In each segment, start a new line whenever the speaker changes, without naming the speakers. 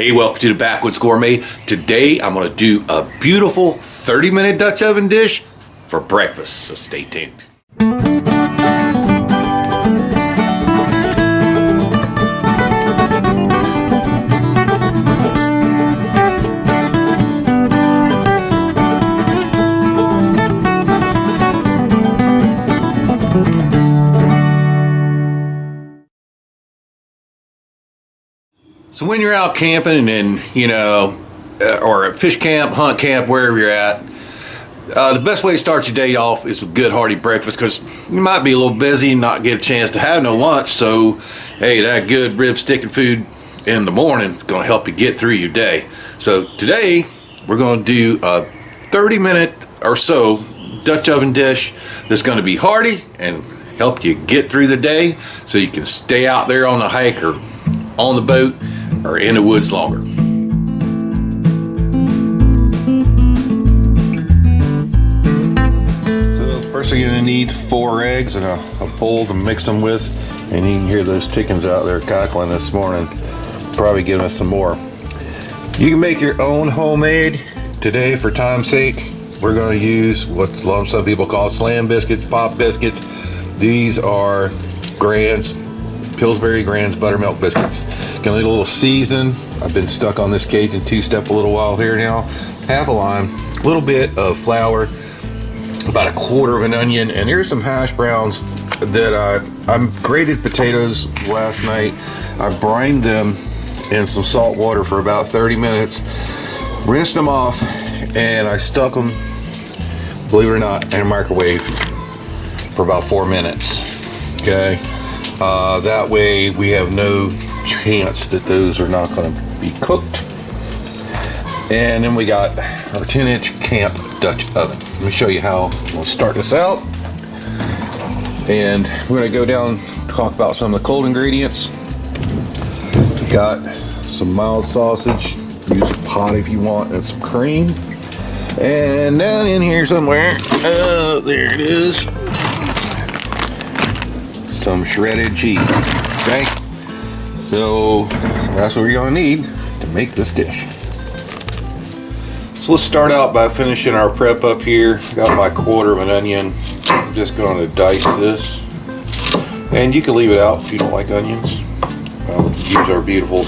Hey, welcome to the Backwoods Gourmet. Today I'm going to do a beautiful 30-minute Dutch oven dish for breakfast, so stay tuned. So when you're out camping and, or at fish camp, hunt camp, wherever you're at, the best way to start your day off is with good hearty breakfast, because you might be a little busy and not get a chance to have no lunch. So, hey, that good rib sticking food in the morning is going to help you get through your day. So today we're going to do a 30-minute or so Dutch oven dish that's going to be hearty and help you get through the day so you can stay out there on the hike or on the boat or in the woods longer. So first you're gonna need 4 eggs and a bowl to mix them with, and you can hear those chickens out there cackling this morning, probably giving us some more. You can make your own homemade. Today, for time's sake, we're gonna use what some people call slam biscuits, pop biscuits. These are Grand's, Pillsbury Grand's buttermilk biscuits. Gonna need a little season. I've been stuck on this Cajun two-step a little while here now. Half a lime, a little bit of flour, about a quarter of an onion, and here's some hash browns that I grated potatoes last night. I brined them in some salt water for about 30 minutes, rinsed them off, and I stuck them, believe it or not, in a microwave for about 4 minutes. Okay, that way we have no chance that those are not going to be cooked. And then we got our 10-inch camp Dutch oven. Let me show you how we'll start this out. And we're going to go down and talk about some of the cold ingredients. Got some mild sausage, use a pot if you want, and some cream. And down in here somewhere, there it is, some shredded cheese. Okay, so that's what we're going to need to make this dish. So let's start out by finishing our prep up here. Got my quarter of an onion. I'm just going to dice this, and you can leave it out if you don't like onions. Use our beautiful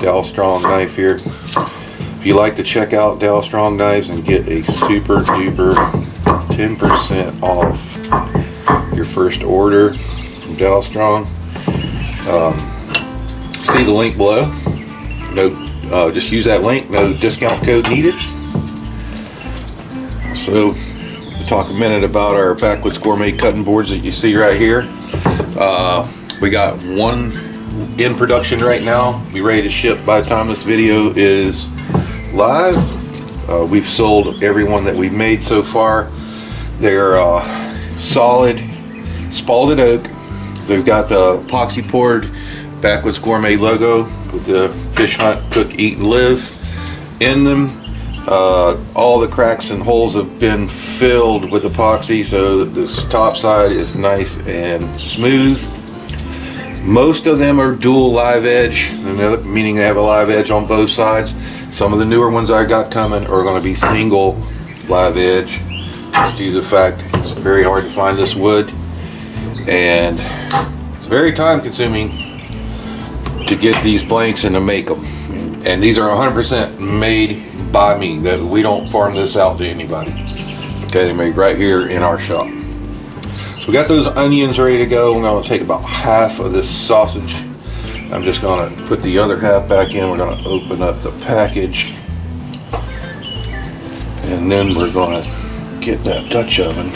DALSTRONG knife here. If you like to check out DALSTRONG knives and get a super duper 10% off your first order from DALSTRONG, see the link below. No, just use that link. No discount code needed. So, we'll talk a minute about our Backwoods Gourmet cutting boards that you see right here. We got one in production right now. Be ready to ship by the time this video is live. We've sold every one that we've made so far. They're solid spalted oak. They've got the epoxy poured Backwoods Gourmet logo with the fish hunt, cook, eat, and live in them. All the cracks and holes have been filled with epoxy, so that this top side is nice and smooth. Most of them are dual live edge, meaning they have a live edge on both sides. Some of the newer ones I got coming are going to be single live edge, just due to the fact it's very hard to find this wood, and it's very time consuming to get these blanks and to make them. And these are 100% made by me. That we don't farm this out to anybody. Okay, they're made right here in our shop. So we got those onions ready to go. I'm going to take about half of this sausage. I'm just going to put the other half back in. We're going to open up the package, and then we're going to get that Dutch oven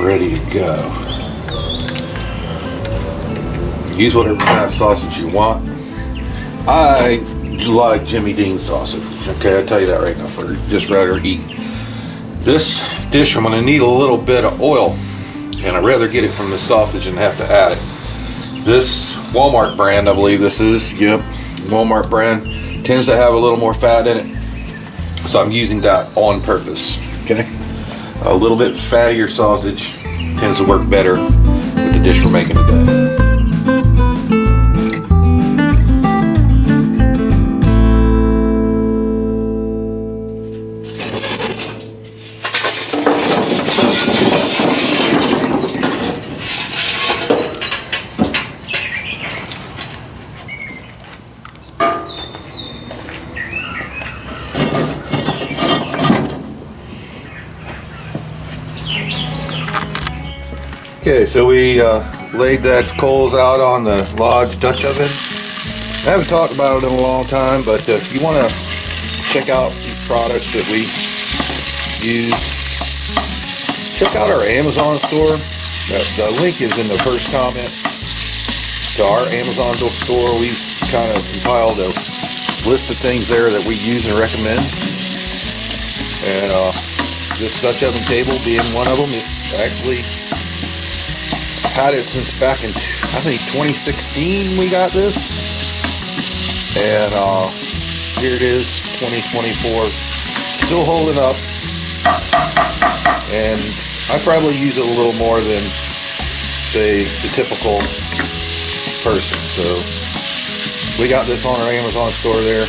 ready to go. Use whatever kind of sausage you want. I like Jimmy Dean sausage. Okay, I'll tell you that right now. For just rather eat this dish, I'm going to need a little bit of oil, and I'd rather get it from the sausage than have to add it. This Walmart brand, I believe this is. Yep, Walmart brand tends to have a little more fat in it, so I'm using that on purpose. Okay, a little bit fattier sausage tends to work better with the dish we're making today. Okay, so we laid that coals out on the Lodge Dutch oven. I haven't talked about it in a long time, but if you want to check out these products that we use, check out our Amazon store. The link is in the first comment to our Amazon store. We've kind of compiled a list of things there that we use and recommend. And this Dutch oven table being one of them. It's actually had it since back in, I think, 2016 we got this. And here it is, 2024, still holding up. And I probably use it a little more than, say, the typical person. So we got this on our Amazon store there.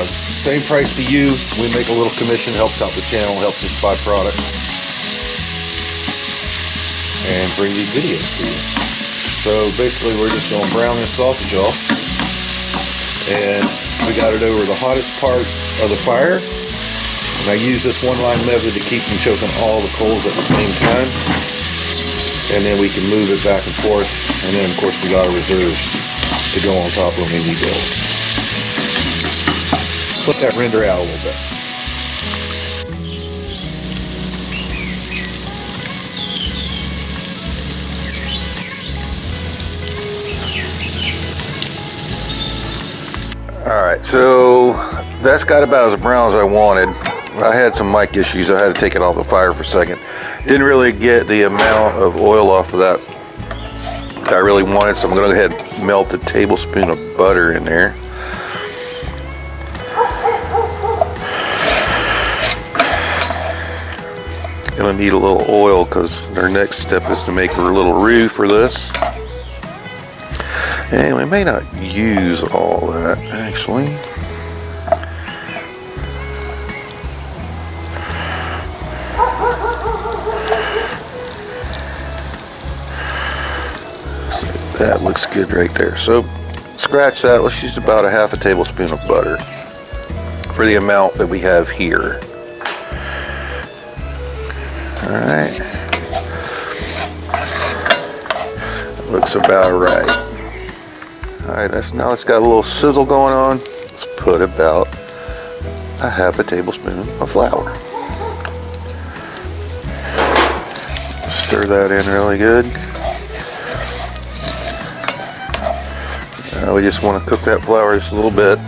Same price to you. We make a little commission, helps out the channel, helps us buy products and bring these videos to you. So basically we're just going to brown this sausage off, and we got it over the hottest part of the fire, and I use this one-line method to keep from choking all the coals at the same time, and then we can move it back and forth, and then of course we got our reserves to go on top when we need those. Let that render out a little bit. Alright, so that's got about as brown as I wanted. I had some mic issues. I had to take it off the fire for a second. Didn't really get the amount of oil off of that I really wanted, so I'm going to go ahead and melt a tablespoon of butter in there. Gonna need a little oil because our next step is to make our little roux for this. And we may not use all that actually. So that looks good right there. So scratch that. Let's use about a half a tablespoon of butter for the amount that we have here. Alright, looks about right. Alright, now it's got a little sizzle going on. Let's put about a half a tablespoon of flour. Stir that in really good. We just want to cook that flour just a little bit.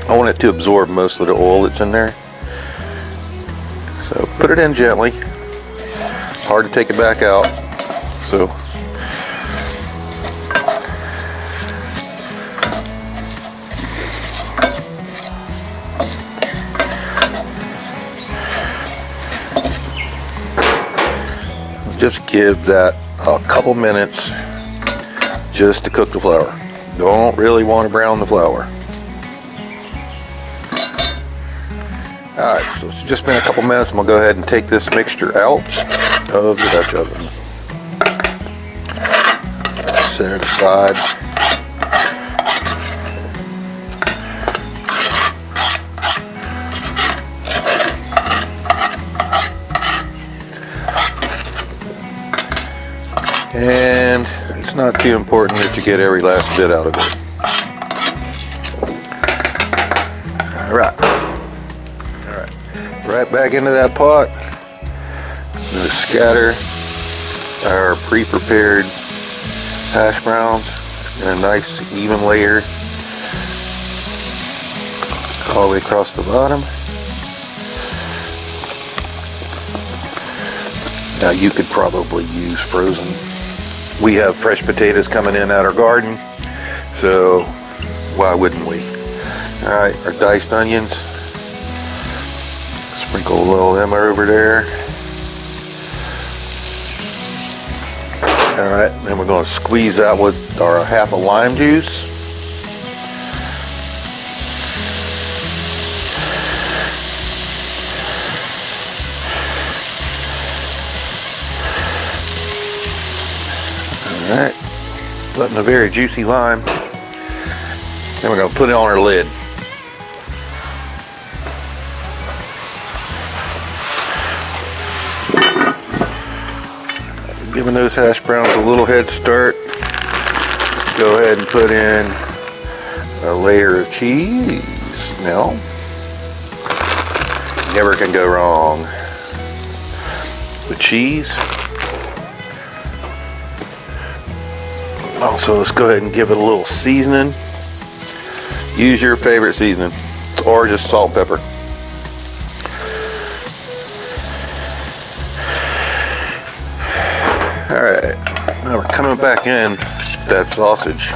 I want it to absorb most of the oil that's in there. So put it in gently. Hard to take it back out. So just give that a couple minutes just to cook the flour. Don't really want to brown the flour. Alright, so it's just been a couple minutes, and we'll go ahead and take this mixture out of the Dutch oven. Set it aside. And it's not too important that you get every last bit out of it. Alright. Right back into that pot. We'll scatter our pre-prepared hash browns in a nice even layer all the way across the bottom. Now you could probably use frozen. We have fresh potatoes coming in out our garden, so why wouldn't we? Alright, our diced onions. Sprinkle a little of them over there. Alright, then we're going to squeeze that with our half a lime juice. Alright, putting a very juicy lime. Then we're going to put it on our lid. Giving those hash browns a little head start. Go ahead and put in a layer of cheese. Now, never can go wrong with cheese. Also, let's go ahead and give it a little seasoning. Use your favorite seasoning, or just salt, pepper. Alright, now we're coming back in that sausage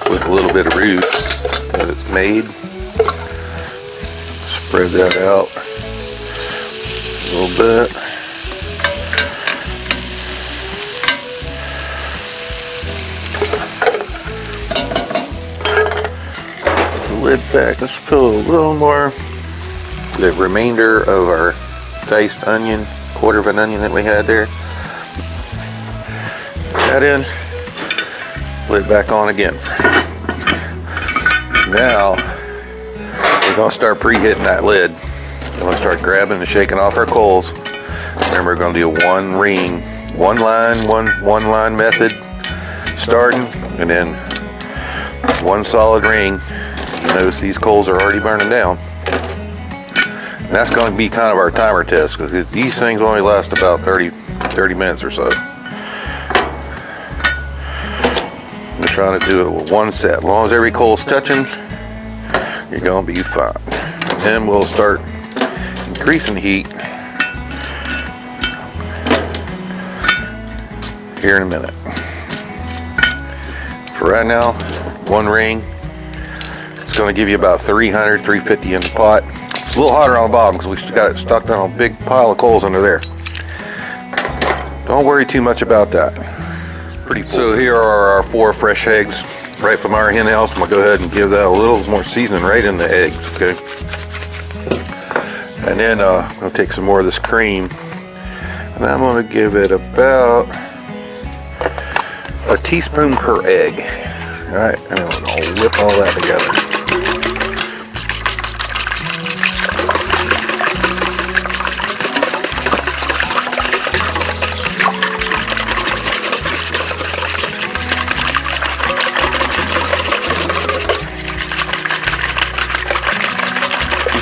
with a little bit of roux that it's made. Spread that out a little bit. Lid back. Let's put a little more, the remainder of our diced onion, quarter of an onion that we had there. That in, lid back on again. Now we're going to start preheating that lid. We're going to start grabbing and shaking off our coals. Remember, we're going to do a one ring, one line method starting, and then one solid ring. You notice these coals are already burning down. And that's going to be kind of our timer test, because these things only last about 30 minutes or so. We're trying to do it with one set. As long as every coal's touching, you're going to be fine. Then we'll start increasing heat here in a minute. For right now, one ring. It's going to give you about 300, 350 in the pot. It's a little hotter on the bottom because we got it stuck down a big pile of coals under there. Don't worry too much about that. It's pretty full. So here are our 4 fresh eggs right from our hen house. I'm going to go ahead and give that a little more seasoning right in the eggs, okay? And then I'm going to take some more of this cream, and I'm going to give it about a teaspoon per egg. All right, and then I'll whip all that together.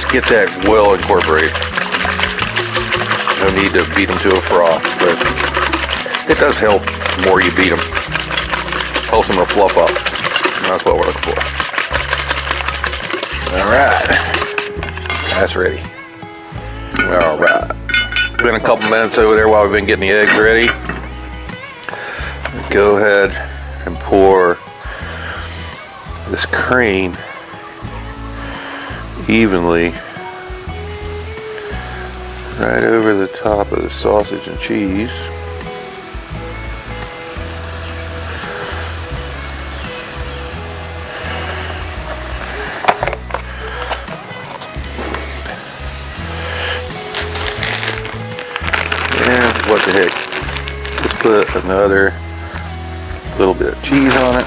Get that well incorporated. No need to beat them to a froth, but it does help the more you beat them. Helps them to fluff up. That's what we're looking for. Alright. That's ready. Alright. Been a couple minutes over there while we've been getting the eggs ready. Go ahead and pour this cream evenly right over the top of the sausage and cheese. And what the heck, let's put another little bit of cheese on it.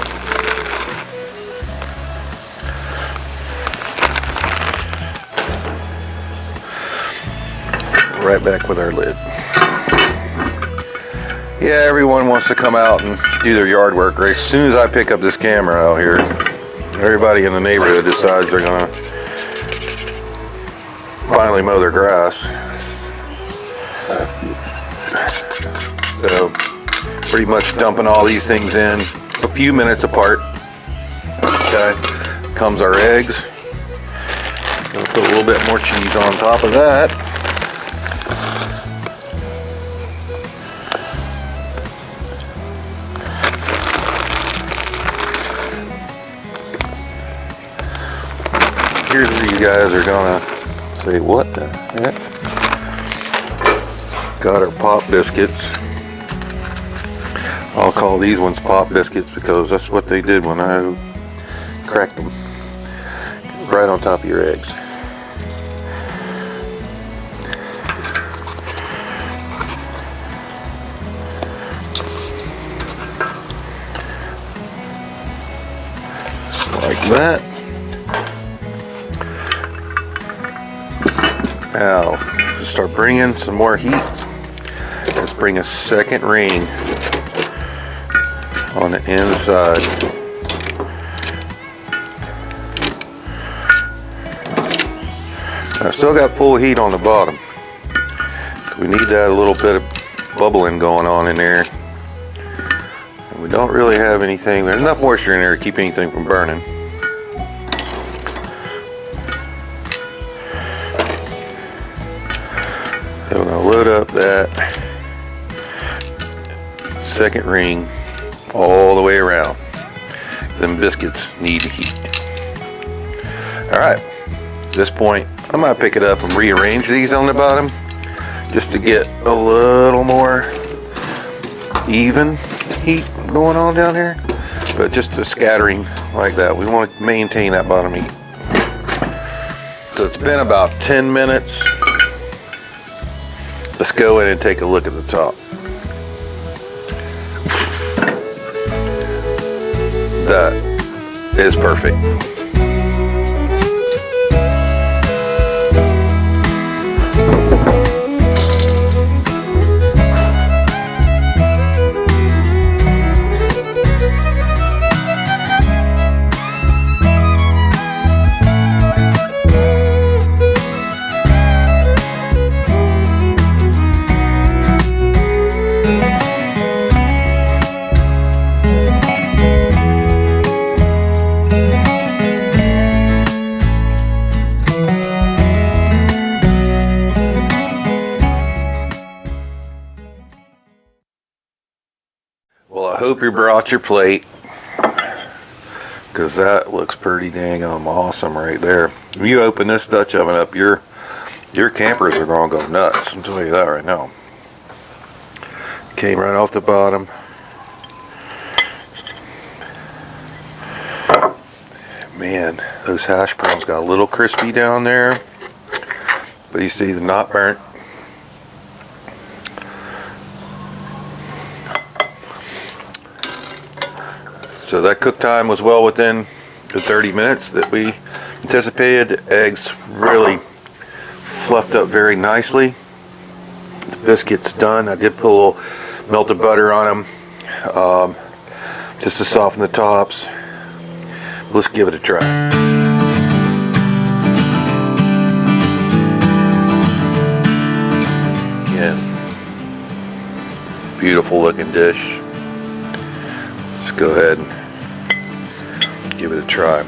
Right back with our lid. Yeah, everyone wants to come out and do their yard work right as soon as I pick up this camera out here. Everybody in the neighborhood decides they're gonna finally mow their grass. So pretty much dumping all these things in a few minutes apart. Okay, comes our eggs. Gonna put a little bit more cheese on top of that. Here's where you guys are gonna say, what the heck? Got our pop biscuits. I'll call these ones pop biscuits because that's what they did when I cracked them. Right on top of your eggs. Just like that. Now, start bringing some more heat. Let's bring a second ring on the inside. I still got full heat on the bottom, so we need that a little bit of bubbling going on in there. And we don't really have anything, there's enough moisture in there to keep anything from burning. So I'm going to load up that second ring all the way around. Them biscuits need heat. Alright, at this point I might pick it up and rearrange these on the bottom just to get a little more even heat going on down here, but just the scattering like that. We want to maintain that bottom heat. So it's been about 10 minutes. Let's go in and take a look at the top. That is perfect. Well, I hope you brought your plate, because that looks pretty dang awesome right there. When you open this Dutch oven up, your campers are going to go nuts. I'll tell you that right now. Came right off the bottom. Man, those hash browns got a little crispy down there, but you see they're not burnt. So that cook time was well within the 30 minutes that we anticipated. The eggs really fluffed up very nicely. The biscuits done. I did put a little melted butter on them just to soften the tops. Let's give it a try. Again, beautiful looking dish. Let's go ahead and give it a try.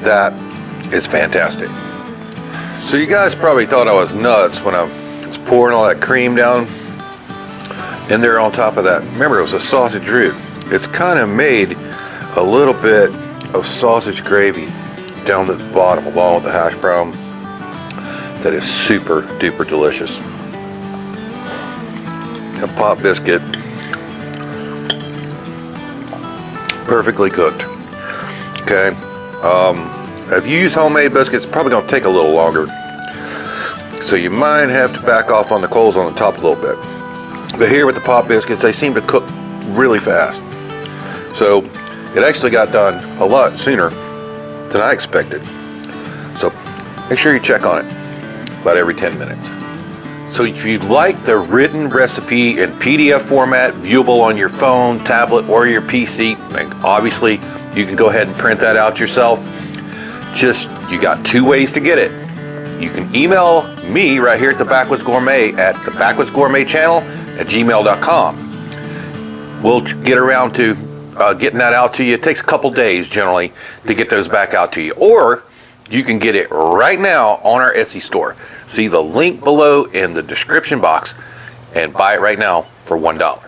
That is fantastic. So you guys probably thought I was nuts when I was pouring all that cream down in there on top of that. Remember, it was a sausage root. It's kind of made a little bit of sausage gravy down the bottom along with the hash brown that is super duper delicious. A pop biscuit, perfectly cooked. Okay, if you use homemade biscuits, it's probably going to take a little longer, so you might have to back off on the coals on the top a little bit. But here with the pop biscuits, they seem to cook really fast. So it actually got done a lot sooner than I expected. So make sure you check on it about every 10 minutes. So if you'd like the written recipe in PDF format, viewable on your phone, tablet, or your PC, obviously you can go ahead and print that out yourself. Just, you got two ways to get it. You can email me right here at the Backwoods Gourmet at the Backwoods Gourmet channel at gmail.com. We'll get around to getting that out to you. It takes a couple days generally to get those back out to you. Or you can get it right now on our Etsy store. See the link below in the description box and buy it right now for $1.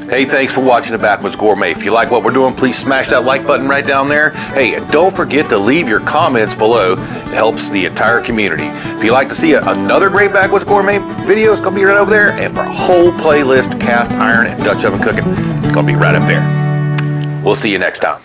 Hey, thanks for watching the Backwoods Gourmet. If you like what we're doing, please smash that like button right down there. Hey, and don't forget to leave your comments below. It helps the entire community. If you'd like to see another great Backwoods Gourmet video, it's going to be right over there. And for a whole playlist, cast iron and Dutch oven cooking, it's going to be right up there. We'll see you next time.